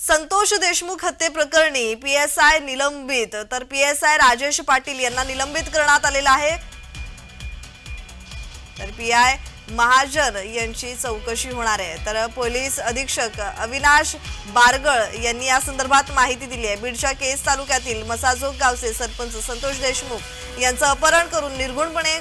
संतोष देशमुख हत्येप्रकरणी पीएसआय निलंबित, तर पीएसआय राजेश पाटील यांना निलंबित करण्यात आलेला आहे। तर पीआय महाजन यांची चौकशी होणार आहे। तर पोलीस अधीक्षक अविनाश बारगळ यांनी या संदर्भात माहिती दिली आहे। बीडच्या केस तालुक्यातील मसाजोग गावचे सरपंच संतोष देशमुख यांचं अपहरण करून निर्गुणपणे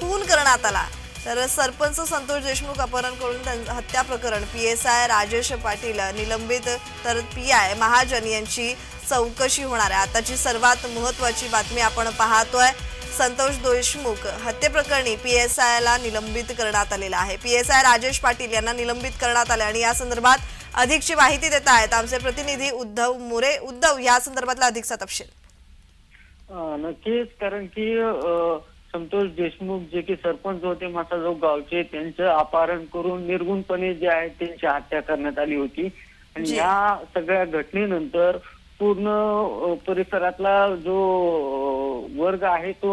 खून करण्यात आला। तर सरपंच संतोष देशमुख अपहरण करून हत्या प्रकरण पीएसआय राजेश पाटील निलंबित, तर पीआय महाजन यांची चौकशी होणार आहे। आताची सर्वात महत्त्वाची बातमी आपण पाहतोय। संतोष देशमुख हत्येप्रकरणी पीएसआयला निलंबित करण्यात आलेला आहे। पीएसआय राजेश पाटील यांना निलंबित करण्यात आले आणि या संदर्भात अधिकची माहिती देत आहेत आमचे प्रतिनिधी उद्धव मोरे। उद्धव, या संदर्भातला अधिकचा तपशील। नक्कीच, कारण की संतोष देशमुख जे की सरपंच होते मसाजोग गावचे, त्यांचं अपहरण करून निर्गुणपणे जे आहे त्यांची हत्या करण्यात आली होती। आणि या सगळ्या घटनेनंतर पूर्ण परिसरातला जो वर्ग आहे तो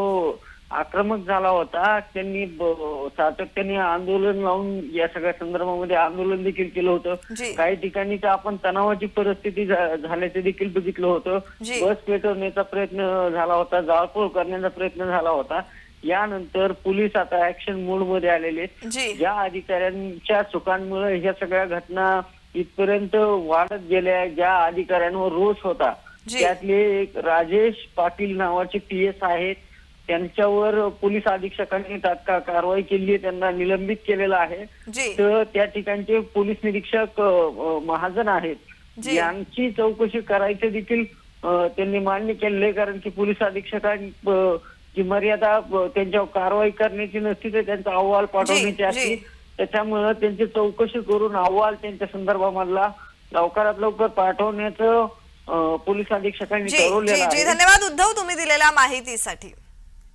आक्रमक झाला होता। त्यांनी सातत्याने आंदोलन लावून या सगळ्या संदर्भामध्ये आंदोलन देखील केलं होतं। काही ठिकाणी तर आपण तणावाची परिस्थिती झाल्याचे देखील बघितलं होतं। बस पेटवण्याचा प्रयत्न झाला होता, जाळपोळ करण्याचा प्रयत्न झाला होता। यानंतर पोलीस आता ऍक्शन मोड मध्ये आलेले। ज्या अधिकाऱ्यांच्या चुकांमुळे ह्या सगळ्या घटना इथपर्यंत वाढत गेल्या, ज्या अधिकाऱ्यांवर रोष होता, त्यातले एक राजेश पाटील नावाचे पीएस आहेत, त्यांच्यावर पोलीस अधीक्षकांनी तात्काळ कारवाई केली आहे, त्यांना निलंबित केलेलं आहे। तर त्या ठिकाणचे पोलीस निरीक्षक महाजन आहेत, यांची चौकशी करायची देखील त्यांनी मान्य केले, कारण की पोलीस अधीक्षकांची मर्यादा त्यांच्यावर कारवाई करण्याची नसती तर त्यांचा अहवाल पाठवण्याची असते। त्याच्यामुळे त्यांची चौकशी करून अहवाल त्यांच्या संदर्भामधला लवकरात लवकर पाठवण्याचं पोलीस अधीक्षकांनी ठरवलेलं आहे। धन्यवाद उद्धव, तुम्ही दिलेल्या माहितीसाठी।